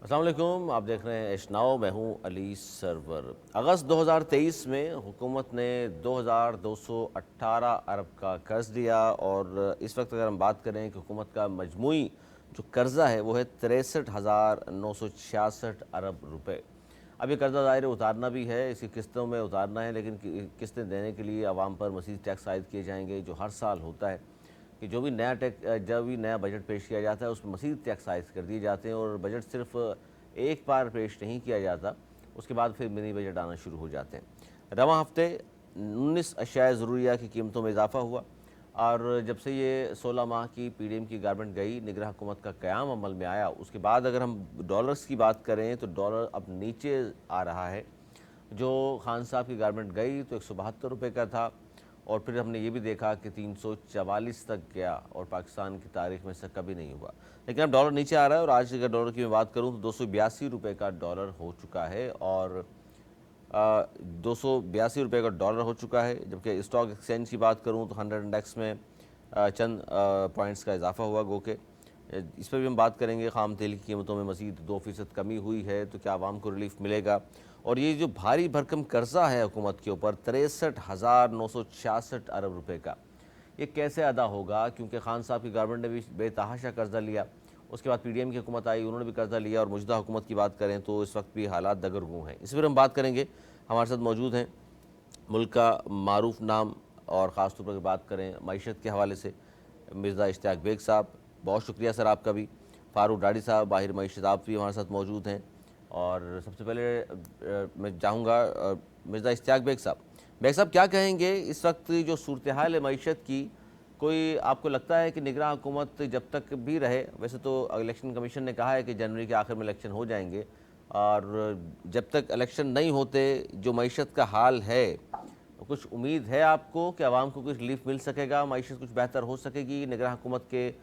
अस्सलाम वालेकुम, आप देख रहे हैं एश नाउ। मैं हूं अली सरवर। अगस्त 2023 में हुकूमत ने 2218 अरब का कर्ज दिया और इस वक्त अगर हम बात करें कि हुकूमत का मजमूई जो कर्जा है वो है 63,966 अरब रुपए। अब ये कर्जा ज़ाहिर उतारना भी है, इसकी किस्तों में उतारना है, लेकिन किस्तें देने के लिए आवाम पर मज़ीद टैक्स आयद किए जाएंगे, जो हर साल होता है कि जब भी नया बजट पेश किया जाता है उसमें मज़ीद टैक्स आयद कर दिए जाते हैं और बजट सिर्फ एक बार पेश नहीं किया जाता, उसके बाद फिर मिनी बजट आना शुरू हो जाते हैं। रवां हफ्ते 19 अशिया ज़रूरिया की कीमतों में इजाफा हुआ और जब से ये 16 माह की पीडीएम की गवर्नमेंट गई, निगरान हुकूमत का क़याम अमल में आया, उसके बाद अगर हम डॉलर्स की बात करें तो डॉलर अब नीचे आ रहा है। जो खान साहब की गवर्नमेंट गई तो 172 रुपये का था और फिर हमने ये भी देखा कि 344 तक गया और पाकिस्तान की तारीख में से कभी नहीं हुआ। लेकिन अब डॉलर नीचे आ रहा है और आज अगर डॉलर की मैं बात करूं तो 282 रुपये का डॉलर हो चुका है और 282 रुपये का डॉलर हो चुका है। जबकि स्टॉक एक्सचेंज की बात करूं तो 100 इंडेक्स में चंद पॉइंट्स का इजाफा हुआ। गो के इस पर भी हम बात करेंगे। खाम तेल की कीमतों में मज़ीद 2% कमी हुई है तो क्या आवाम को रिलीफ मिलेगा? और ये जो भारी भरकम कर्जा है हुकूमत के ऊपर 63,966 अरब रुपए का, ये कैसे अदा होगा? क्योंकि खान साहब की गवर्नमेंट ने भी बेतहाशा कर्जा लिया, उसके बाद पीडीएम की हुकूमत आई, उन्होंने भी कर्जा लिया और मौजूदा हुकूमत की बात करें तो इस वक्त भी हालात दगरगू हैं। इस पर हम बात करेंगे। हमारे साथ मौजूद हैं मुल्क का मारूफ नाम और ख़ास तौर पर बात करें मईशत के हवाले से मिर्ज़ा इश्तियाक बेग साहब, बहुत शुक्रिया सर आपका भी। फ़ारूक डाडी साहब बाहिर मईशत आप भी हमारे साथ मौजूद हैं। और सबसे पहले मैं चाहूँगा मिर्ज़ा इश्तियाक बेग साहब क्या कहेंगे इस वक्त जो सूरत हाल है मईशत की? कोई आपको लगता है कि निगरान हुकूमत जब तक भी रहे, वैसे तो इलेक्शन कमीशन ने कहा है कि जनवरी के आखिर में इलेक्शन हो जाएंगे, और जब तक इलेक्शन नहीं होते जो मईशत का हाल है, कुछ उम्मीद है आपको कि आवाम को कुछ रिलीफ मिल सकेगा, मईशत कुछ बेहतर हो सकेगी निगरान हुकूमत के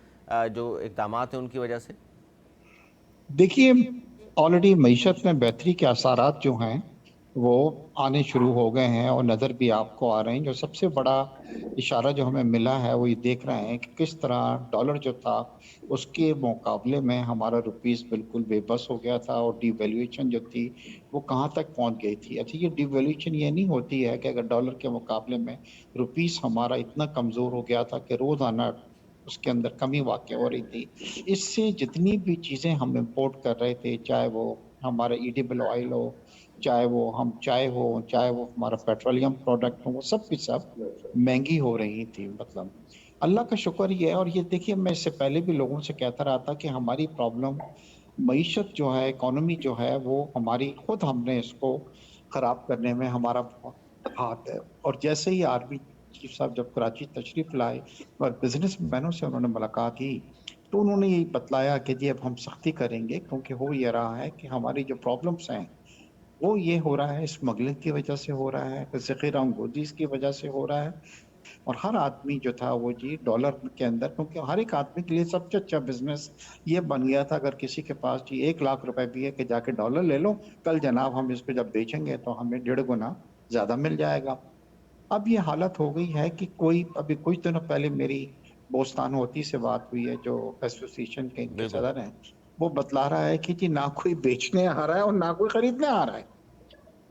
जो इक़दाम हैं उनकी वजह से? देखिए, ऑलरेडी मईशत में बेहतरी के आसारात जो हैं वो आने शुरू हो गए हैं और नज़र भी आपको आ रहे हैं। जो सबसे बड़ा इशारा जो हमें मिला है वो ये देख रहे हैं कि किस तरह डॉलर जो था उसके मुकाबले में हमारा रुपीस बिल्कुल बेबस हो गया था और डिवैल्यूएशन जो थी वो कहाँ तक पहुंच गई थी। अच्छा, ये डिवैल्यूएशन ये नहीं होती है कि अगर डॉलर के मुकाबले में रुपीस हमारा इतना कमज़ोर हो गया था कि रोज़ाना उसके अंदर कमी वाक़ हो रही थी। इससे जितनी भी चीज़ें हम इम्पोर्ट कर रहे थे, चाहे वो हमारा एडिबल ऑयल हो, चाहे वो हम चाय हो, चाहे वो हमारा पेट्रोलियम प्रोडक्ट हो, वो सब की सब महँगी हो रही थी। मतलब अल्लाह का शुक्र ये है। और ये देखिए, मैं इससे पहले भी लोगों से कहता रहा था कि हमारी प्रॉब्लम मईशत जो है, इकोनॉमी जो है, वो हमारी खुद हमने इसको खराब करने में हमारा बहुत हाथ है। और जैसे ही आर्मी चीफ साहब जब कराची तशरीफ लाए और बिजनेसमैनों से उन्होंने मुलाकात की तो उन्होंने यही बतलाया कि जी अब हम सख्ती करेंगे, क्योंकि हो ये रहा है कि हमारी जो प्रॉब्लम्स हैं वो ये हो रहा है, स्मगलिंग की वजह से हो रहा है, ज़ख़ीरा गोदीज की वजह से हो रहा है। और हर आदमी जो था वो जी डॉलर के अंदर, क्योंकि हर एक आदमी के लिए सबसे अच्छा बिजनेस ये बन गया था, अगर किसी के पास जी 1 लाख रुपए भी है कि जाके डॉलर ले लो, कल जनाब हम इसको जब बेचेंगे तो हमें 1.5 गुना ज्यादा मिल जाएगा। अब ये हालत हो गई है कि कोई, अभी कुछ दिनों पहले मेरी बोस्तान होती से बात हुई है, जो एसोसिएशन के इनके बिल्कुल। सदर हैं, वो बतला रहा है कि जी ना कोई बेचने आ रहा है और ना कोई खरीदने आ रहा है।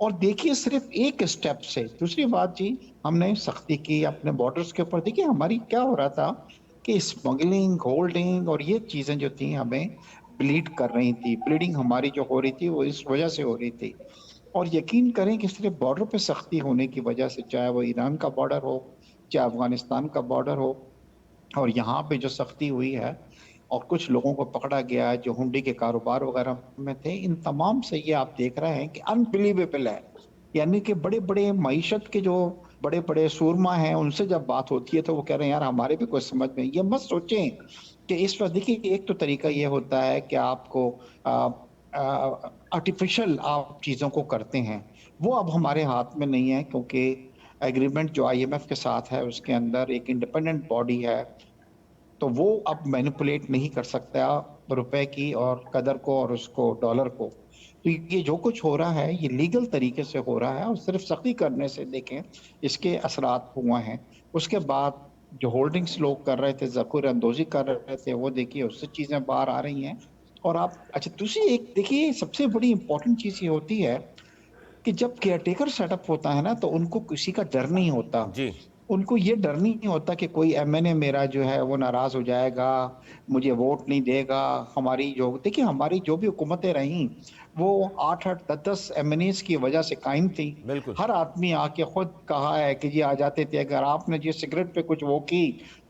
और देखिए, सिर्फ एक स्टेप से दूसरी बात जी, हमने सख्ती की अपने बॉर्डर्स के ऊपर। देखिए हमारी क्या हो रहा था कि स्मगलिंग, होल्डिंग और ये चीजें जो थी हमें ब्लीड कर रही थी। ब्लीडिंग हमारी जो हो रही थी वो इस वजह से हो रही थी। और यकीन करें कि सिर्फ बॉर्डर पे सख्ती होने की वजह से, चाहे वो ईरान का बॉर्डर हो, चाहे अफगानिस्तान का बॉर्डर हो, और यहाँ पे जो सख्ती हुई है और कुछ लोगों को पकड़ा गया है जो हुंडी के कारोबार वगैरह में थे, इन तमाम से ये आप देख रहे हैं कि अनबिलीवेबल है। यानी कि बड़े बड़े मईशत के जो बड़े बड़े सूरमा हैं उनसे जब बात होती है तो वो कह रहे हैं यार हमारे भी कुछ समझ में। ये मत सोचें कि इस पर, देखिए एक तो तरीका ये होता है कि आपको आर्टिफिशियल आप चीजों को करते हैं, वो अब हमारे हाथ में नहीं है, क्योंकि एग्रीमेंट जो आईएमएफ के साथ है उसके अंदर एक इंडिपेंडेंट बॉडी है, तो वो अब मैनिपुलेट नहीं कर सकता रुपए की और कदर को और उसको डॉलर को। तो ये जो कुछ हो रहा है ये लीगल तरीके से हो रहा है और सिर्फ सख्ती करने से देखें इसके असरात हुए हैं। उसके बाद जो होल्डिंग्स लोग कर रहे थे, जखूर अंदोजी कर रहे थे, वो देखिए उससे चीजें बाहर आ रही हैं। और आप अच्छा दूसरी एक देखिए सबसे बड़ी इंपॉर्टेंट चीज ये होती है कि जब केयरटेकर सेटअप होता है ना तो उनको किसी का डर नहीं होता। जी, उनको ये डर नहीं होता कि कोई एमएनए मेरा जो है वो नाराज हो जाएगा, मुझे वोट नहीं देगा। हमारी जो देखिए हमारी जो भी हुकूमतें रहीं वो 8-8 10-10 एमएनएस की वजह से कायम थी। बिल्कुल। हर आदमी आके खुद कहा है कि जी आ जाते थे अगर आपने जी सिगरेट पे कुछ वो की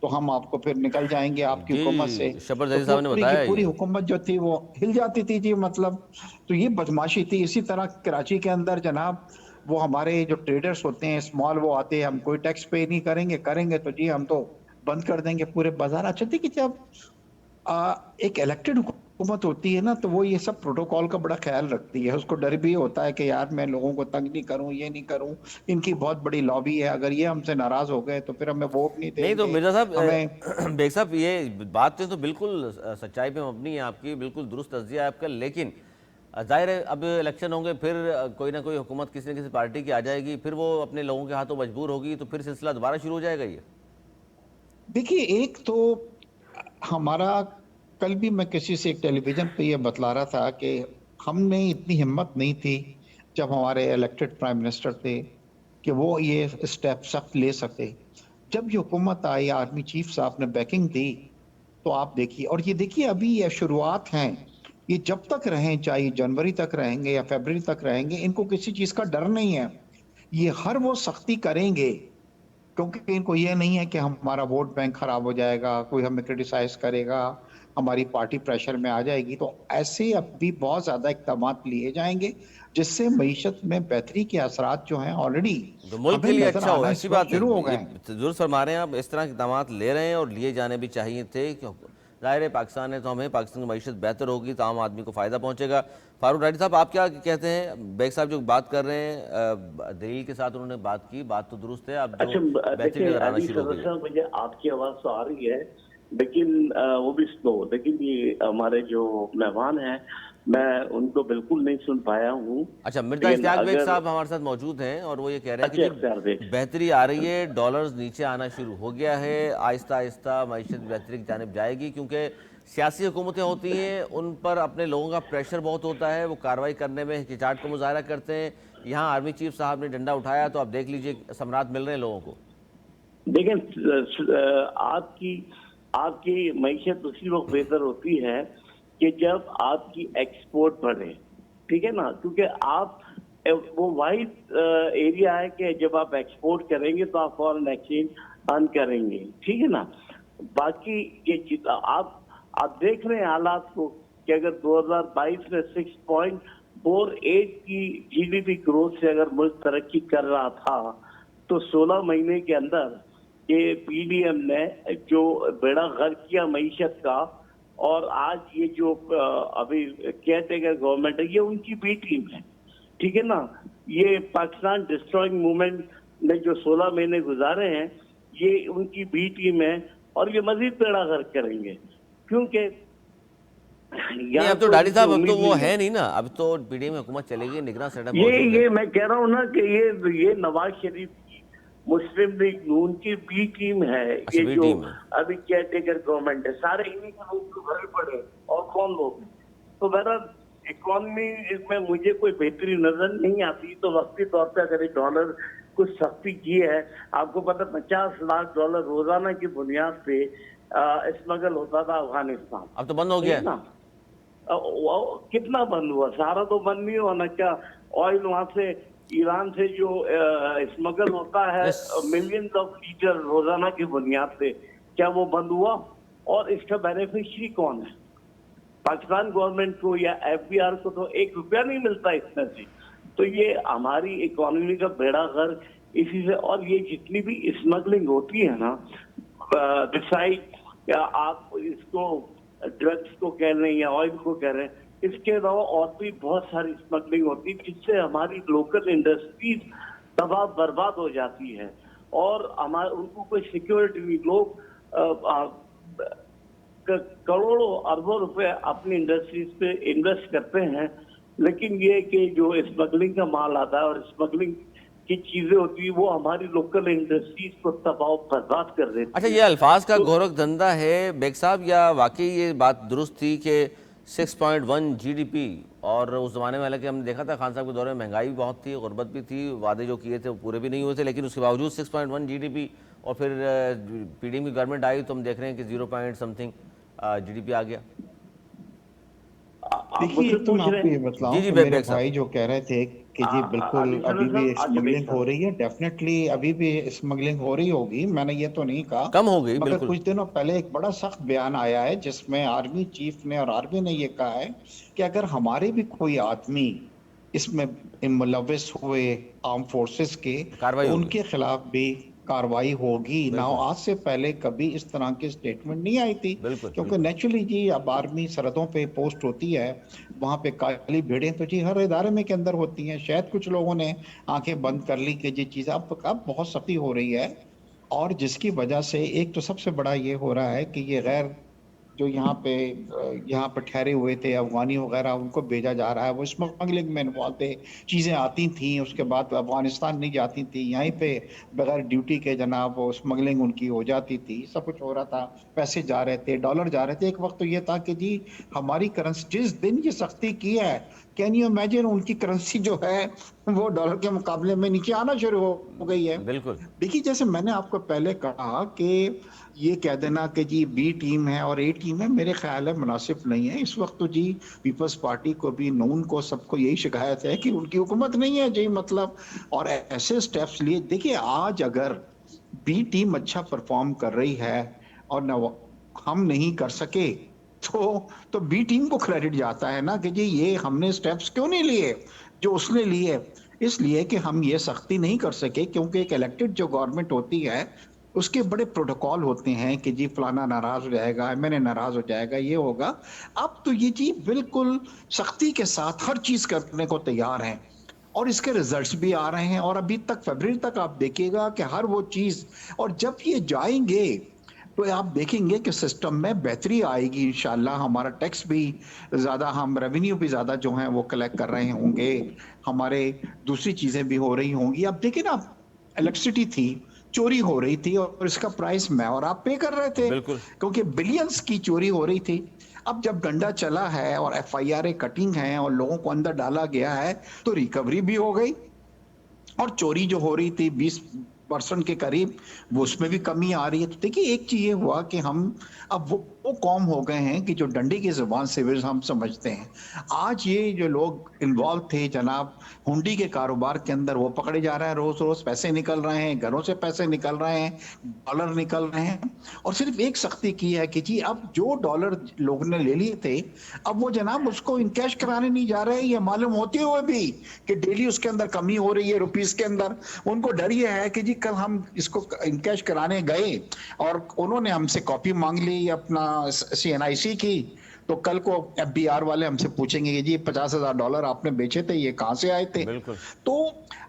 तो हम आपको फिर निकल जाएंगे आपकी हुकूमत से। जी, शब्बर तो ज़ैदी साहब ने पूरी की बताया पूरी ये। हुकूमत जो थी वो हिल जाती थी जी मतलब। तो ये बदमाशी थी। इसी तरह कराची के अंदर जनाब वो हमारे जो ट्रेडर्स होते हैं स्मॉल वो आते हैं हम कोई टैक्स पे नहीं करेंगे करेंगे तो जी हम तो बंद कर देंगे पूरे बाजार। अच्छा देखिए जब एक इलेक्टेड हुकूमत होती है ना तो वो ये सब प्रोटोकॉल का बड़ा ख्याल रखती है। उसको डर भी होता है कि यार मैं लोगों को तंग नहीं करूं ये नहीं करूं। इनकी बहुत बड़ी लॉबी है अगर ये हमसे नाराज हो गए तो फिर हमें वोट नहीं नहीं तो देंगे मिर्ज़ा साहब हमें। बेग साहब ये बात तो बिल्कुल सच्चाई पे मबनी है आपकी, बिल्कुल दुरुस्त तज्ज़िया है आपका, लेकिन ज़ाहिर है अब इलेक्शन होंगे, फिर कोई ना कोई हुकूमत किसी न किसी पार्टी की आ जाएगी, फिर वो अपने लोगों के हाथों मजबूर होगी, तो फिर सिलसिला दोबारा शुरू हो जाएगा ये। देखिए एक तो हमारा कल भी मैं किसी से एक टेलीविजन पे ये बतला रहा था कि हमने इतनी हिम्मत नहीं थी जब हमारे इलेक्टेड प्राइम मिनिस्टर थे कि वो ये स्टेप सख्त ले सके। जब ये हुकूमत आई आर्मी चीफ साहब ने बैकिंग दी तो आप देखिए और ये देखिए अभी ये शुरुआत है। ये जब तक रहें चाहे जनवरी तक रहेंगे या फरवरी तक रहेंगे इनको किसी चीज का डर नहीं है। ये हर वो सख्ती करेंगे क्योंकि इनको ये नहीं है कि हमारा वोट बैंक खराब हो जाएगा कोई हमें क्रिटिसाइज करेगा हमारी पार्टी प्रेशर में आ जाएगी। तो ऐसे अब भी बहुत ज्यादा इकदाम लिए जाएंगे जिससे मईशत में बेहतरी के असरात जो हैं ऑलरेडी तो मुल्क हमें के लिए नजर अच्छा हो, आना अच्छी इस वक्त बात है। शुरू हो ये गए हैं। दुरुस्त फरमा रहे हैं आप, इस तरह के इक़दाम ले रहे हैं और लिए जाने भी चाहिए थे, क्योंकि ज़ाहिर है पाकिस्तान है तो हमें पाकिस्तान की मईशत बेहतर होगी तो आम आदमी को फ़ायदा पहुंचेगा। फारूक राठी साहब आप क्या कहते हैं? बेग साहब जो बात कर रहे हैं दलील के साथ उन्होंने बात की, बात तो दुरुस्त है, अब जो अच्छा बेहतरी देखिए नज़र आना अली शुरू हो गई सदर है। साहब मुझे आपकी आवाज तो आ रही है लेकिन वो भी स्लो। लेकिन ये हमारे जो मेहमान हैं मैं उनको बिल्कुल नहीं सुन पाया हूँ। अच्छा, मिर्जा लेकिन इश्तियाक बेग अगर साहब हमारे साथ मौजूद हैं और वो ये कह रहे हैं कि अच्छे अख्तियार देख जी बेहतरी आ रही है, डॉलर्स नीचे आना शुरू हो गया है, आहिस्ता आहिस्ता मईशत बेहतरी की जानिब जाएगी, क्योंकि सियासी हुकूमतें होती हैं उन पर अपने लोगों का प्रेशर बहुत होता है, वो कार्रवाई करने में हिचकिचाहट का मुजाहरा करते हैं। यहाँ आर्मी चीफ साहब ने डंडा उठाया तो आप देख लीजिए समरात मिल रहे हैं लोगों को। देखें आपकी आपकी मईशत उसी वक्त बेहतर होती है कि जब आपकी एक्सपोर्ट बढ़े। ठीक है ना, क्योंकि आप वो वाइड एरिया है कि जब आप एक्सपोर्ट करेंगे तो आप फॉरेन एक्सचेंज अर्न करेंगे। ठीक है ना। बाकी ये आप देख रहे हैं हालात को कि अगर 2022 में 6.48 की जीडीपी ग्रोथ से अगर मुल्क तरक्की कर रहा था तो 16 महीने के अंदर ये पीडीएम ने जो बेड़ा गर्क किया मईशत का, और आज ये जो अभी केयरटेकर गवर्नमेंट है ये उनकी बी टीम है। ठीक है ना। ये पाकिस्तान डिस्ट्रॉइंग मूवमेंट ने जो 16 महीने गुजारे हैं ये उनकी बी टीम है और ये मजीद बेड़ा गर्क करेंगे क्योंकि नहीं यहाँ अब तो तो डाली इनकी साहब अब तो उम्मीद वो नहीं है। है नहीं ना, अब तो पीडीएम हुकूमत चलेगी, निगरान सेटअप मौजूद है। ये मैं कह रहा हूँ ना कि ये नवाज शरीफ की मुस्लिम लीग नून की बी टीम है। अच्छा, ये बी जो टीम है। अभी केयरटेकर गवर्नमेंट है सारे इन्हीं के लोग तो भरे पड़े और कौन लोग हैं। तो बहरहाल इकोनॉमी में मुझे कोई बेहतरी नजर नहीं आती। तो वक्ती तौर पर अगर डॉलर कुछ सख्ती की है, आपको पता 50 लाख डॉलर रोजाना की बुनियाद पे स्मगल होता था अफगानिस्तान। अब तो बंद हो ठीक गया है है। ना। कितना बंद हुआ? सारा तो बंद नहीं हुआ ना। क्या ऑयल वहां से ईरान से जो स्मगल होता है यस। मिलियंस ऑफ लीटर रोजाना की बुनियाद पे, क्या वो बंद हुआ? और इसका बेनिफिशियरी कौन है? पाकिस्तान गवर्नमेंट को या एफबीआर को तो 1 रुपया नहीं मिलता इसमें से। तो ये हमारी इकोनॉमी का बेड़ा गर्क इसी से। और ये जितनी भी स्मगलिंग होती है ना, डिसाइड या आप इसको ड्रग्स को कह रहे हैं या ऑयल को कह रहे हैं, इसके अलावा और भी बहुत सारी स्मगलिंग होती है जिससे हमारी लोकल इंडस्ट्रीज तबाह बर्बाद हो जाती है और हमारे उनको कोई सिक्योरिटी नहीं। लोग करोड़ों अरबों रुपए अपनी इंडस्ट्रीज पे इन्वेस्ट करते हैं, लेकिन ये कि जो स्मगलिंग का माल आता है और स्मगलिंग की चीजें होती है वो हमारी लोकल इंडस्ट्रीज को तबाह बर्बाद कर देती अच्छा, है। ये अल्फाज का तो गोरख धंधा है बेग साहब, या वाकई ये बात दुरुस्त थी कि 6.1 जीडीपी। और उस ज़माने में हालांकि हमने देखा था खान साहब के दौरे में महंगाई भी बहुत थी, गुर्बत भी थी, वादे जो किए थे वो पूरे भी नहीं हुए थे, लेकिन उसके बावजूद 6.1 जीडीपी। और फिर पीडीएम की गवर्नमेंट आई तो हम देख रहे हैं कि 0 पॉइंट समथिंग जीडीपी आ गया। आप देखिए, मुझसे एक तो मैं पूछ रहे आपको ये हैं। जी बताऊं जी, कि मेरे बेग साहब। भाई जो कह रहे थे कि जी बिल्कुल आदिल सर अभी भी साहब, अच्छा बेग स्मगलिंग हो साहब। रही है, डेफिनेटली अभी भी स्मगलिंग हो रही होगी, मैंने ये तो नहीं कहा। कम हो गई मगर बिल्कुल। कुछ दिनों पहले एक बड़ा सख्त बयान आया है जिसमें आर्मी चीफ ने और आर्मी ने ये कहा है कि अगर हमारे भी कोई आदमी इसमें मुलविस हुए आर्म फोर्सेस के, कार्रवाई तो होगी। उनके खिलाफ भी कार्रवाई होगी ना। बिल्कुल आज से पहले कभी इस तरह की स्टेटमेंट नहीं आई थी, बिल्कुल क्योंकि बिल्कुल। नेचुरली जी अब आर्मी सरहदों पे पोस्ट होती है, वहां पे काली भीड़ें तो जी हर इदारे में के अंदर होती हैं। शायद कुछ लोगों ने आंखें बंद कर ली कि ये चीज अब बहुत सख्ती हो रही है, और जिसकी वजह से एक तो सबसे बड़ा ये हो रहा है कि ये गैर जो यहाँ पे ठहरे हुए थे अफगानी वगैरह, उनको भेजा जा रहा है, वो स्मगलिंग में इन्वॉल्व थे। चीजें आती थी, उसके बाद अफगानिस्तान नहीं जाती थी, यहीं पे बगैर ड्यूटी के जनाब वो स्मगलिंग उनकी हो जाती थी, सब कुछ हो रहा था। पैसे जा रहे थे, डॉलर जा रहे थे। एक वक्त तो ये था कि जी हमारी करेंसी जिस दिन ये सख्ती की है, कैन यू इमेजिन, उनकी करेंसी जो है वो डॉलर के मुकाबले में नीचे आना शुरू हो गई है। बिल्कुल देखिए, जैसे मैंने आपको पहले कहा कि ये कह देना कि जी बी टीम है और ए टीम है, मेरे ख्याल है मुनासिब नहीं है। इस वक्त तो जी पीपल्स पार्टी को भी, नून को, सबको यही शिकायत है कि उनकी हुकूमत नहीं है जी, मतलब। और ऐसे स्टेप्स लिए, देखिए आज अगर बी टीम अच्छा परफॉर्म कर रही है और न हम नहीं कर सके, तो बी टीम को क्रेडिट जाता है ना कि जी ये हमने स्टेप्स क्यों नहीं लिए जो उसने लिए। इसलिए कि हम ये सख्ती नहीं कर सके, क्योंकि एक इलेक्टेड जो गवर्नमेंट होती है उसके बड़े प्रोटोकॉल होते हैं कि जी फलाना नाराज हो जाएगा, मैंने नाराज हो जाएगा, ये होगा। अब तो ये जी बिल्कुल सख्ती के साथ हर चीज करने को तैयार हैं, और इसके रिजल्ट्स भी आ रहे हैं। और अभी तक फरवरी तक आप देखिएगा कि हर वो चीज, और जब ये जाएंगे तो आप देखेंगे कि सिस्टम में बेहतरी आएगी इंशाल्लाह। हमारा टैक्स भी ज्यादा, हम रेवेन्यू भी ज्यादा जो है वो कलेक्ट कर रहे होंगे, हमारे दूसरी चीजें भी हो रही होंगी। अब देखिए ना, इलेक्ट्रिसिटी थी, चोरी हो रही थी, और इसका प्राइस मैं और आप पे कर रहे थे, बिल्कुल। क्योंकि बिलियंस की चोरी हो रही थी। अब जब डंडा चला है और एफआईआर कटिंग है और लोगों को अंदर डाला गया है, तो रिकवरी भी हो गई, और चोरी जो हो रही थी 20% के करीब, वो उसमें भी कमी आ रही है। तो देखिए, एक चीज ये हुआ कि हम अब वो कौम हो गए हैं कि जो डंडे की जुबान से भी हम समझते हैं। आज ये जो लोग इन्वॉल्व थे जनाब हुंडी के कारोबार के अंदर, वो पकड़े जा रहे हैं, रोज रोज पैसे निकल रहे हैं, घरों से पैसे निकल रहे हैं, डॉलर निकल रहे हैं। और सिर्फ एक सख्ती की है कि जी अब जो डॉलर लोगों ने ले लिए थे, अब वो जनाब उसको इनकैश कराने नहीं जा रहे हैं, ये मालूम होते हुए भी कि डेली उसके अंदर कमी हो रही है रुपीस के अंदर। उनको डर ये है कि जी कल हम इसको इनकैश कराने गए और उन्होंने हमसे कॉपी मांग ली अपना सीएनआईसी की, तो कल को एफबीआर वाले हमसे पूछेंगे कि जी $50,000 आपने बेचे थे, ये कहां से आए थे। बिल्कुल तो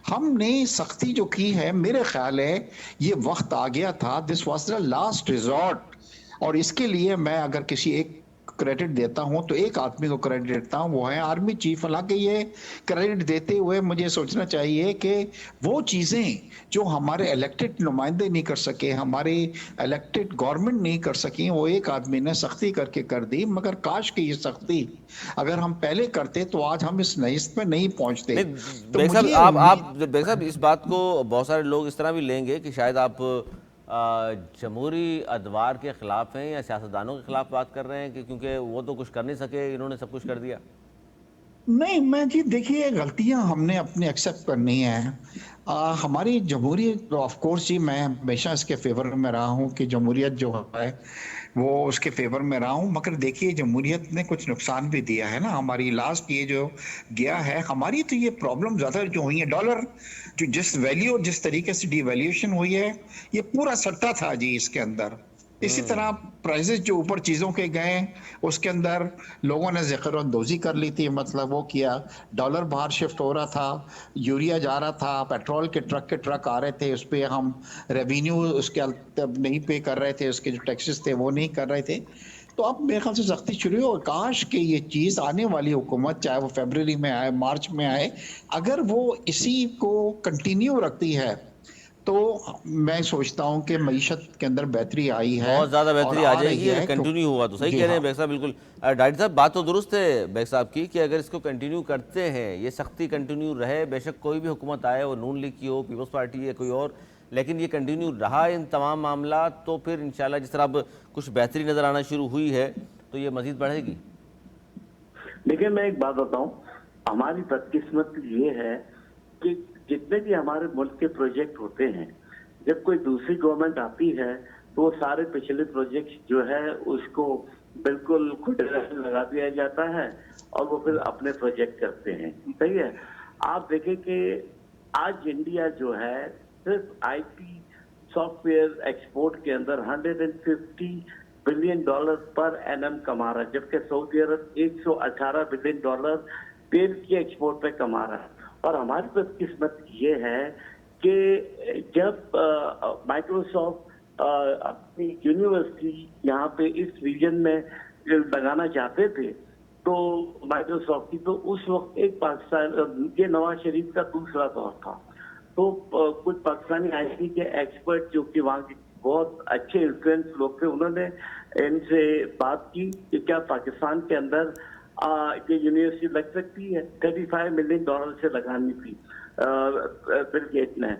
हमने सख्ती जो की है, मेरे ख्याल है ये वक्त आ गया था, this was the last resort. और इसके लिए मैं अगर किसी एक क्रेडिट देता हूं तो एक आदमी को क्रेडिट देता हूं, वो है आर्मी चीफ। हालांकि ये क्रेडिट देते हुए मुझे सोचना चाहिए कि वो चीजें जो हमारे इलेक्टेड नुमाइंदे नहीं कर सके, हमारी इलेक्टेड गवर्नमेंट नहीं कर सकी, वो एक आदमी ने सख्ती करके कर दी। मगर काश कि ये सख्ती अगर हम पहले करते तो आज हम इस नहिस्त में नहीं पहुंचते। नहीं, तो बेग साहब मुझे आप उम्मीद, बेग साहब इस बात को बहुत सारे लोग इस तरह भी लेंगे कि शायद आप जमहूरी अदवार के खिलाफ हैं या सियासतदानों के खिलाफ बात कर रहे हैं कि क्योंकि वो तो कुछ कर नहीं सके, इन्होंने सब कुछ कर दिया। नहीं मैं जी, देखिए गलतियां हमने अपने एक्सेप्ट करनी है। हमारी जमहूरियत, ऑफ कोर्स जी मैं हमेशा इसके फेवर में रहा हूँ कि जमहूरियत जो है वो उसके फेवर में रहा हूँ। मगर देखिए, जमहूरियत ने कुछ नुकसान भी दिया है ना। हमारी लास्ट ये जो गया है, हमारी तो ये प्रॉब्लम ज्यादा जो हुई है, डॉलर जो जिस वैल्यू और जिस तरीके से डिवैल्यूएशन हुई है, ये पूरा सट्टा था जी इसके अंदर। इसी तरह प्राइसेस जो ऊपर चीजों के गए, उसके अंदर लोगों ने जिक्र अंदोजी कर ली थी, मतलब वो किया, डॉलर बाहर शिफ्ट हो रहा था, यूरिया जा रहा था, पेट्रोल के ट्रक आ रहे थे, उस पर हम रेवेन्यू उसके नहीं पे कर रहे थे, उसके जो टैक्सेस थे वो नहीं कर रहे थे। तो अब मेरे ख्याल से सख्ती शुरू हो। काश कि ये चीज आने वाली हुकूमत, चाहे वो फरवरी में आए, मार्च में आए, अगर वो इसी को कंटिन्यू रखती है तो मैं सोचता हूं कि मईशत के अंदर बेहतरी आई है बहुत ज़्यादा और बेहतरी आ आ रही जाएगी अगर है, कंटिन्यू हुआ तो। सही जी कह रहे हाँ। हैं बेग साहब, बिल्कुल। डॉक्टर साहब, बात तो दुरुस्त है बेग साहब की कि अगर इसको कंटिन्यू करते हैं, ये सख्ती कंटिन्यू रहे, बेशक कोई भी हुकूमत आए, वो नून लीग की हो, पीपल्स पार्टी या कोई और, लेकिन ये कंटिन्यू रहा इन तमाम मामला, तो फिर इंशाल्लाह जिस तरह अब कुछ बेहतरी नज़र आना शुरू हुई है तो ये मज़ीद बढ़ेगी। देखिए, मैं एक बात बताऊं, हमारी बदकिस्मती ये है कि जितने भी हमारे मुल्क के प्रोजेक्ट होते हैं, जब कोई दूसरी गवर्नमेंट आती है तो वो सारे पिछले प्रोजेक्ट जो है उसको बिल्कुल खुदे लगा दिया जाता है और वो फिर अपने प्रोजेक्ट करते हैं। सही है। आप देखें कि आज इंडिया जो है सिर्फ आईटी सॉफ्टवेयर एक्सपोर्ट के अंदर 150 बिलियन डॉलर पर एनएम कमा रहा है, जबकि सऊदी अरब 118 बिलियन डॉलर तेल की एक्सपोर्ट पे कमा रहा है। और हमारी बदकिस्मत ये है कि जब माइक्रोसॉफ्ट अपनी यूनिवर्सिटी यहाँ पे इस रीजन में लगाना चाहते थे, तो माइक्रोसॉफ्ट की, तो उस वक्त एक पाकिस्तान ये नवाज शरीफ का दूसरा दौर था, तो कुछ पाकिस्तानी आईटी के एक्सपर्ट जो कि वहाँ के बहुत अच्छे इन्फ्लुएंस लोग थे, उन्होंने इनसे बात की कि क्या पाकिस्तान के अंदर ये यूनिवर्सिटी लग सकती है। 35 मिलियन डॉलर से लगानी थी बिल गेट ने।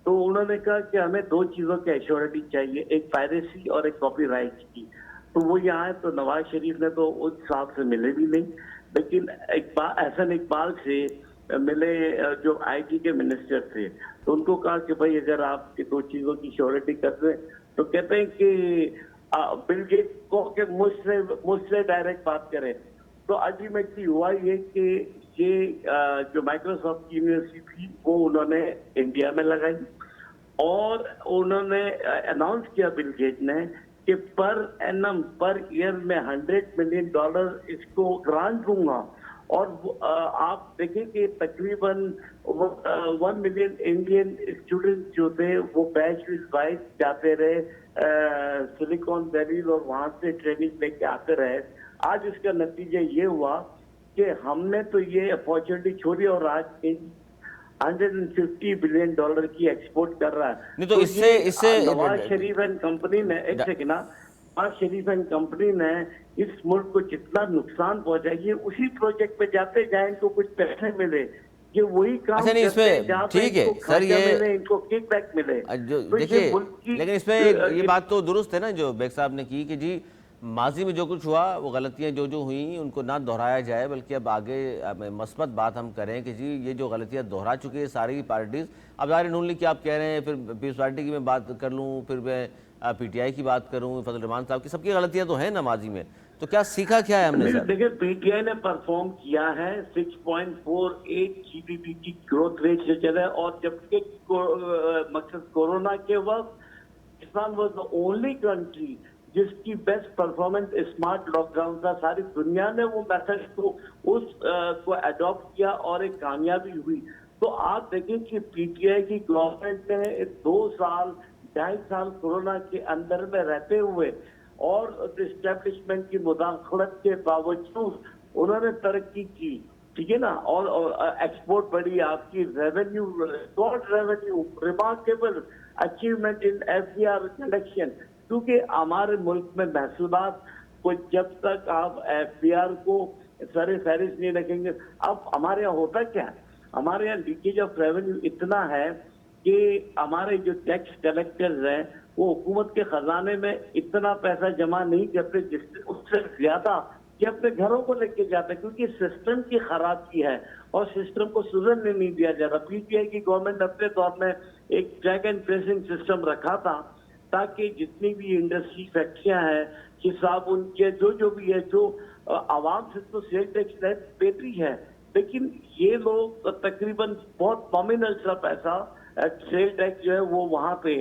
तो उन्होंने कहा कि हमें दो चीजों की एश्योरिटी चाहिए, एक पायरेसी और एक कॉपीराइट की। तो वो यहाँ है, तो नवाज शरीफ ने तो उस हिसाब से मिले भी नहीं, लेकिन एहसन इकबाल से मिले जो आईटी के मिनिस्टर थे, तो उनको कहा कि भाई अगर आप दो चीजों की श्योरिटी कर दें, तो कहते हैं कि बिल गेट्स को कि मुझसे डायरेक्ट बात करें। तो अल्टीमेटली हुआ ये कि ये जो माइक्रोसॉफ्ट की यूनिवर्सिटी थी वो उन्होंने इंडिया में लगाई और उन्होंने अनाउंस किया बिल गेट ने कि पर एनम पर ईयर में 100 मिलियन डॉलर इसको ग्रांट दूंगा। और आप देखें कि तकरीबन 1 मिलियन इंडियन स्टूडेंट जो थे वो बैच वाइज जाते रहे सिलिकॉन वैली और वहां से ट्रेनिंग लेके आते रहे। आज इसका नतीजा ये हुआ कि हमने तो ये अपॉर्चुनिटी छोड़ी और आज 150 बिलियन डॉलर की एक्सपोर्ट कर रहा है। नहीं तो इससे नवाज शरीफ एंड कंपनी ने, एक सेकंड ना, नवाज शरीफ एंड कंपनी ने इस मुल्क को जितना नुकसान पहुंचाया, ये उसी प्रोजेक्ट पे जाते जाए इनको कुछ पैसे मिले, ये वही काम अच्छा नहीं, करते हैं इसमें जहाँ पे ठीक है इनको सर, खर्चा ये मिले, इनको किकबैक मिले। जो तो ये देखिए, मुल्क की लेकिन इसमें ये बात तो दुरुस्त है ना जो बेग साहब ने की कि जी माजी में जो कुछ हुआ, वो गलतियां जो हुई उनको ना दोहराया जाए, बल्कि अब आगे मस्बत बात हम करें कि जी ये जो गलतियां दोहरा चुकी है सारी पार्टीज। अब ज़ाहिर नून लीग की आप कह रहे हैं, फिर पीपल्स पार्टी की मैं बात कर लूँ, फिर मैं पीटीआई की बात करूँ, फजल रहमान साहब की, सबकी गलतियाँ तो हैं ना माजी में। तो क्या सीखा क्या है हमने सर? देखिए, पीटीआई ने परफॉर्म किया है 6.48 जीडीपी की ग्रोथ रेट से चला, और जबकि मकसद कोरोना के वक्त Pakistan was the only country जिसकी बेस्ट परफॉर्मेंस स्मार्ट लॉकडाउन था। सारी दुनिया ने वो मेथड को अडॉप्ट किया और एक कामयाबी हुई। तो आप देखें कि पीटीआई की गवर्नमेंट ने 2.5 साल कोरोना के अंदर में रहते हुए और एस्टेब्लिशमेंट की मुदाखलत के बावजूद उन्होंने तरक्की की, ठीक है ना, और एक्सपोर्ट बढ़ी, आपकी revenue, record revenue, remarkable achievement in FDR collection. क्योंकि हमारे मुल्क में महसूलात को जब तक आप एफडीआर को सरे फहरिस्त नहीं रखेंगे, अब हमारे यहाँ होता क्या है, हमारे यहाँ लीकेज ऑफ रेवेन्यू इतना है कि हमारे जो टैक्स कलेक्टर्स हैं वो हुकूमत के खजाने में इतना पैसा जमा नहीं करते जिससे उससे ज्यादा कि अपने घरों को लेके जाते, क्योंकि सिस्टम की खराबी है और सिस्टम को सुधरने नहीं दिया जाता। पीटीआई की गवर्नमेंट अपने दौर में एक ट्रैक एंड ट्रेसिंग सिस्टम रखा था ताकि जितनी भी इंडस्ट्री फैक्ट्रियां हैं, हिसाब उनके जो भी है, जो आवाम से तो सेल टैक्स देती है, लेकिन ये लोग तकरीबन बहुत नॉमिनल सा पैसा सेल टैक्स जो है वो वहां पे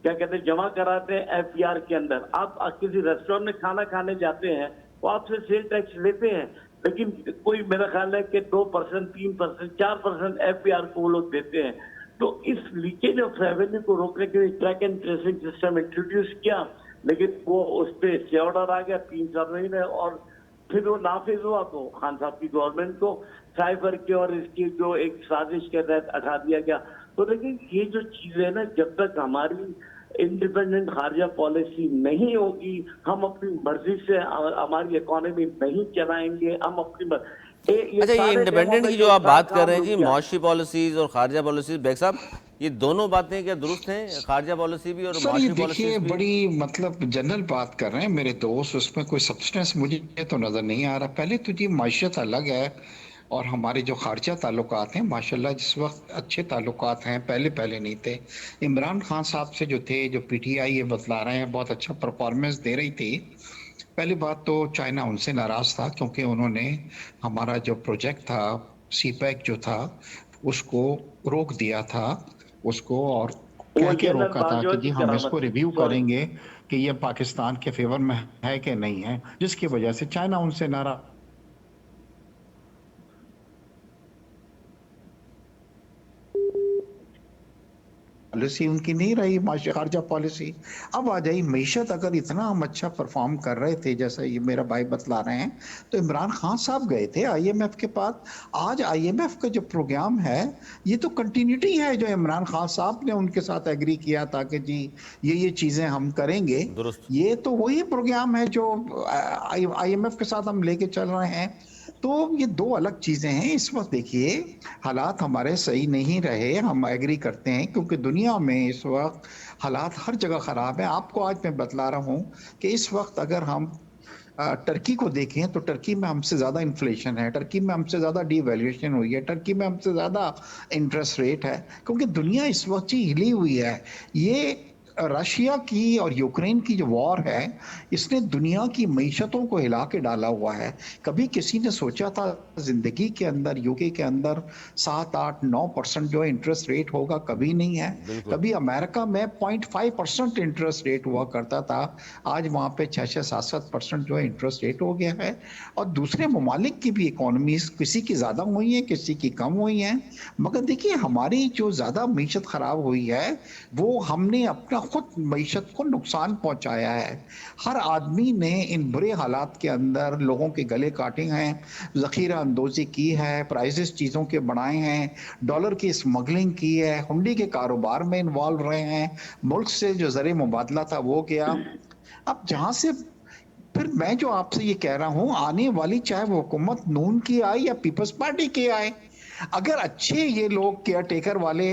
क्या कहते हैं जमा कराते हैं एफडीआर के अंदर। आप किसी रेस्टोरेंट में खाना खाने जाते हैं वो आपसे सेल टैक्स लेते हैं, लेकिन कोई मेरा ख्याल है कि 2%, 3%, 4% एफडीआर को वो लोग देते हैं। तो इस लीकेज ऑफ रेवेन्यू को रोकने के लिए track and tracing system introduce किया, लेकिन वो उस पर स्टे ऑर्डर आ गया 3-4 महीने और फिर वो नाफिज हुआ तो खान साहब की गवर्नमेंट को साइबर के और इसकी जो एक साजिश के तहत हटा दिया गया। तो लेकिन ये जो चीजें है ना, जब तक हमारी इंडिपेंडेंट खारजा पॉलिसी नहीं होगी, हम अपनी मर्जी से हमारी इकोनॉमी नहीं चलाएंगे, हम अपनी अच्छा, ये सारे इंडिपेंडेंट डेमोक्रेट की जो आप बात कर काम रहे हैं रुक जी, गया। मौशी पॉलिसीज और खारजा पॉलिसीज, बेग साहब ये दोनों बातें क्या दुरुस्त हैं? खारजा पॉलिसी भी और सर ये मौशी देखिए पॉलिसीज भी? बड़ी मतलब जनरल बात कर रहे हैं मेरे दोस्त, उसमें कोई सब्सटेंस मुझे तो नजर नहीं आ रहा। पहले तो जी माशियत अलग है और हमारे जो खारजा ताल्लुकात हैं माशाल्लाह जिस वक्त अच्छे ताल्लुकात हैं, पहले पहले नहीं थे। इमरान खान साहब से जो थे, जो पीटीआई ये बतला रहे हैं बहुत अच्छा परफॉर्मेंस दे रही थी। पहली बात तो चाइना उनसे नाराज था क्योंकि उन्होंने हमारा जो प्रोजेक्ट था सी पैक जो था उसको रोक दिया था उसको, और वो कह के जनरल रोका था कि बाजवा जी की हम इसको करामत थी, रिव्यू सॉरी। करेंगे कि ये पाकिस्तान के फेवर में है कि नहीं है, जिसकी वजह से चाइना उनसे नाराज। पॉलिसी उनकी नहीं रही माशी खारजा पॉलिसी। अब आ जाइए मीशत, अगर इतना हम अच्छा परफॉर्म कर रहे थे जैसा ये मेरा भाई बतला रहे हैं, तो इमरान खान साहब गए थे आईएमएफ के पास। आज आईएमएफ का जो प्रोग्राम है ये तो कंटिन्यूटी है जो इमरान खान साहब ने उनके साथ एग्री किया था कि जी ये चीजें हम करेंगे। दुरुस्त। ये तो वही प्रोग्राम है जो आईएमएफ के साथ हम लेके चल रहे हैं। तो ये दो अलग चीजें हैं। इस वक्त देखिए हालात हमारे सही नहीं रहे, हम एग्री करते हैं, क्योंकि दुनिया में इस वक्त हालात हर जगह खराब है। आपको आज मैं बतला रहा हूं कि इस वक्त अगर हम टर्की को देखें तो टर्की में हमसे ज्यादा इन्फ्लेशन है, टर्की में हमसे ज्यादा डिवैल्यूएशन हुई है, टर्की में हमसे ज्यादा इंटरेस्ट रेट है, क्योंकि दुनिया इस वक्त ही हिली हुई है। ये रशिया की और यूक्रेन की जो वॉर है इसने दुनिया की मईशतों को हिला के डाला हुआ है। कभी किसी ने सोचा था जिंदगी के अंदर यूके के अंदर 7 8 9% जो इंटरेस्ट रेट होगा? कभी नहीं है। बिल्कुल। कभी अमेरिका में 0.5% इंटरेस्ट रेट हुआ करता था, आज वहां पे 6 6 7 7% जो है इंटरेस्ट रेट हो गया है। और दूसरे ममालिक की भी इकोनॉमीज किसी की ज्यादा हुई है, किसी की कम हुई है, मगर देखिए हमारी जो ज्यादा मीशत खराब हुई है वो हमने अपना खुद मईशत को नुकसान पहुंचाया है। हर आदमी ने इन बुरे हालात के अंदर लोगों के गले काटे हैं, जखीरा अंदोजी की है, प्राइसेस चीजों के बढ़ाए हैं, डॉलर की स्मगलिंग की है, हुंडी के कारोबार में इन्वॉल्व रहे हैं, मुल्क से जो जरिए मुबादला था वो गया। अब जहां से फिर मैं जो आपसे ये कह रहा हूं, आने वाली चाहे वो हुकूमत नून की आए या पीपल्स पार्टी की आए, अगर अच्छे ये लोग केयर टेकर वाले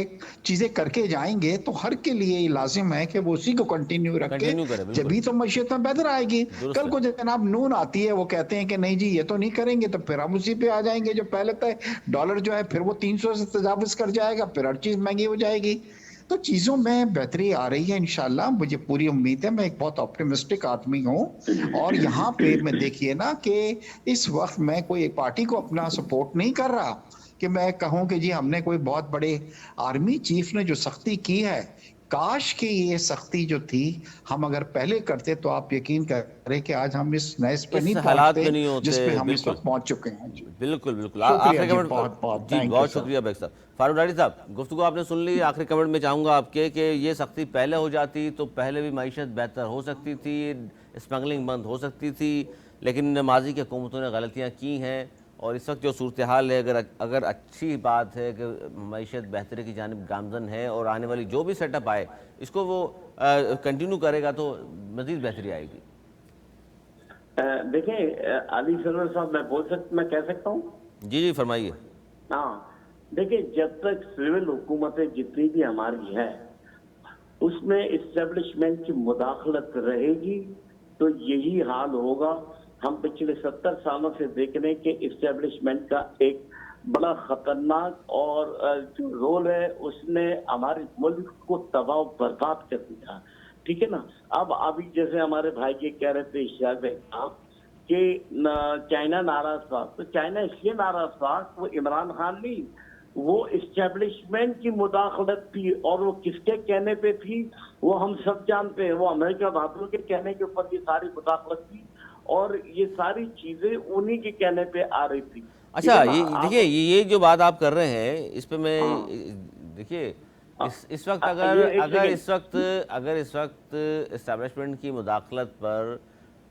चीजें करके जाएंगे तो हर के लिए लाजिम है कि वो उसी को कंटिन्यू रखे, कंटिन्यू करें, बिल्कुल। जब तो मैशियत में बेहतर आएगी। दुरुस्त कल है। को जनाब नून आती है, वो कहते हैं कि नहीं जी ये तो नहीं करेंगे, तो फिर हम उसी पे आ जाएंगे जो पहले तय। डॉलर जो है फिर वो 300 से तजावुज कर जाएगा, फिर हर चीज महंगी हो जाएगी। तो चीजों में बेहतरी आ रही है इंशाल्लाह, मुझे पूरी उम्मीद है। मैं एक बहुत ऑप्टिमिस्टिक आदमी हूँ। और यहाँ पे मैं देखिए ना कि इस वक्त मैं कोई एक पार्टी को अपना सपोर्ट नहीं कर रहा कि मैं कहूं कि जी हमने कोई बहुत बड़े आर्मी चीफ ने जो सख्ती की है, काश कि ये सख्ती जो थी हम अगर पहले करते तो आप यकीन करें कि आज हम इस नए पे इस नहीं हालात पहुंचते में नहीं जिस पे होते, हम इस बिल्कुल। वक्त पहुंच चुके हैं जी। बिल्कुल बिल्कुल। शुक्रिया आखिरी जी, कमेंट। बहुत बहुत जी थैंक यू बहुत सर। शुक्रिया बेग साहब। फारूक डाडी साहब, गुफ्तगू आपने सुन ली। आखिरी कमेंट में चाहूँगा आपके कि ये सख्ती पहले हो जाती तो पहले भी मईशत बेहतर हो सकती थी, स्मगलिंग बंद हो सकती थी, लेकिन माजी की हुकूमतों ने गलतियाँ की हैं। और इस वक्त जो सूरत हाल है, अगर अच्छी बात है कि मईशत बेहतरी की जानिब गामजन है और आने वाली जो भी सेटअप आए इसको वो कंटिन्यू करेगा तो मज़ीद बेहतरी आएगी। देखिए अली सरवर साहब, मैं कह सकता हूँ। जी जी फरमाइए। हाँ, देखिए जब तक सिविल हुकूमतें जितनी भी हमारी है उसमें इस्टेब्लिशमेंट की मुदाखलत रहेगी तो यही हाल होगा। हम पिछले 70 सालों से देख रहे हैं कि इस्टेब्लिशमेंट का एक बड़ा खतरनाक और जो रोल है उसने हमारे मुल्क को तबाह बर्बाद कर दिया। ठीक है ना। अब अभी जैसे हमारे भाई ये कह रहे थे इश्तियाक भाई साहब कि चाइना नाराज था, तो चाइना इसलिए नाराज था वो इमरान खान नहीं, वो इस्टेब्लिशमेंट की मुदाखलत थी। और वो किसके कहने पे थी वो हम सब जानते हैं। वो अमेरिका बहादुर के कहने के ऊपर ये सारी मुदाखलत थी और ये सारी चीजें उन्हीं के कहने पे आ रही थी। अच्छा, ये देखिए ये जो बात आप कर रहे हैं इस पे मैं हाँ। देखिए इस वक्त ये एक अगर इस वक्त इस्टेब्लिशमेंट की मुदाखलत पर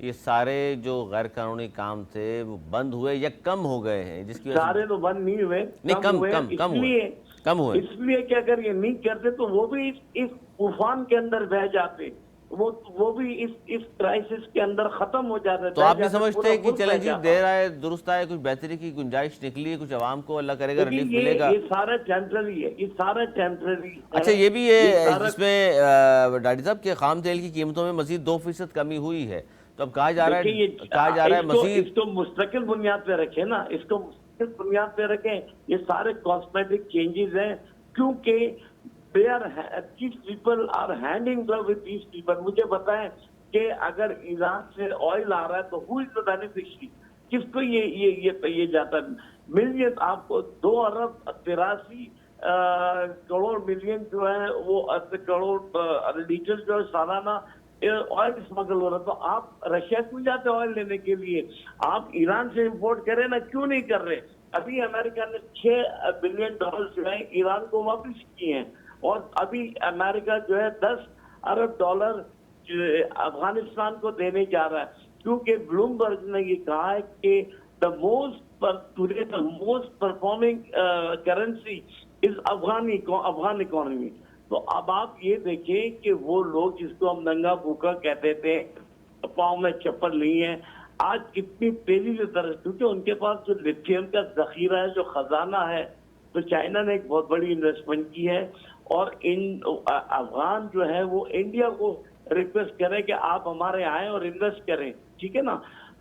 ये सारे जो गैर कानूनी काम थे वो बंद हुए या कम हो गए हैं, जिसकी वजह सारे से तो बंद नहीं हुए, नहीं कम हुए कम कम हुए। इसलिए कम हुए। इसलिए कि अगर ये नहीं करते तो वो भी इस तूफान के अंदर बह जाते, वो भी इस क्राइसिस के अंदर खत्म हो जाते। तो आप नहीं समझते कि चलें जी, देर आए दुरुस्त आए, कुछ बेहतरी की गुंजाइश निकली है, कुछ आवाम को अल्लाह करेगा रिलीफ मिलेगा। ये सारा टेम्पररी है, ये सारा टेम्पररी है। अच्छा, ये भी है जिसमें सारा डॉक्टर साहब के खाम तेल की कीमतों में मजीद 2% कमी हुई है, तो अब कहा जा रहा है मजीद। इसको मुस्तकिल बुनियाद पे रखें ना, इसको मुस्तकिल बुनियाद पे रखें। ये सारे कॉस्मेटिक चेंजेस हैं, क्योंकि these people are hand in glove with these people। मुझे बताएं कि अगर ईरान से ऑयल आ रहा है तो हु इज द बेनिफिशियरी, किसको ये जाता है? मिलियन, आपको 2 अरब 83 करोड़ मिलियन जो है वो करोड़ लीटर जो है सालाना ऑयल स्मगल हो रहा है। तो आप रशिया क्यों जाते ऑयल लेने के लिए? आप ईरान से इंपोर्ट करें ना, क्यों नहीं कर रहे? अभी अमेरिका ने $6 बिलियन जो है ईरान को वापस किए हैं, और अभी अमेरिका जो है $10 अरब अफगानिस्तान को देने जा रहा है, क्योंकि ब्लूमबर्ग ने ये कहा है कि the most performing currency is Afghan economy. तो अब आप ये देखें कि वो लोग जिसको हम नंगा भूखा कहते थे, पाँव में चप्पल नहीं है, आज कितनी तेजी से तरस, क्योंकि उनके पास जो लिथियम का जखीरा है, जो खजाना है, तो चाइना ने एक बहुत बड़ी इन्वेस्टमेंट की है। और अफगान जो है वो इंडिया को रिक्वेस्ट करें कि आप हमारे आए और इन्वेस्ट करें, ठीक है ना?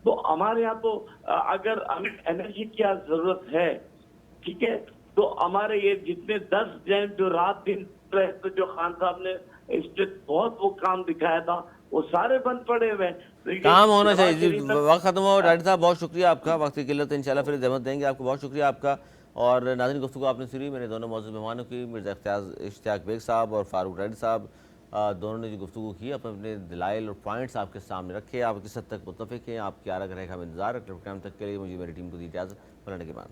तो हमारे यहाँ तो अगर हमें एनर्जी की जरूरत है, ठीक है, तो हमारे ये जितने 10 जैन जो रात दिन तो जो खान साहब ने इस पे बहुत वो काम दिखाया था, वो सारे बंद पड़े हुए हैं। काम होना चाहिए जी। वक्त खत्म हो। डॉक्टर साहब बहुत शुक्रिया आपका, वक्त की किल्लत है, इंशाल्लाह फिर जहमत देंगे आपको। बहुत शुक्रिया आपका। और नाज़रीन, गुफ्तगू आपने सुनी मेरे दोनों मौजूद मेहमानों की, मिर्ज़ा इश्तियाक बेग साहब और फारूक डॉक्टर साहब, दोनों ने जो गुफ्तगू की, अपने अपने दलाइल और पॉइंट्स आपके सामने रखे। आप किस हद तक मुत्तफ़िक़ हैं, आप क्या रख रहे हैं, हम इंतज़ार रखते हैं। प्रोग्राम तक के लिए मुझे मेरी टीम को दी इजाज़त। बनाने के बाद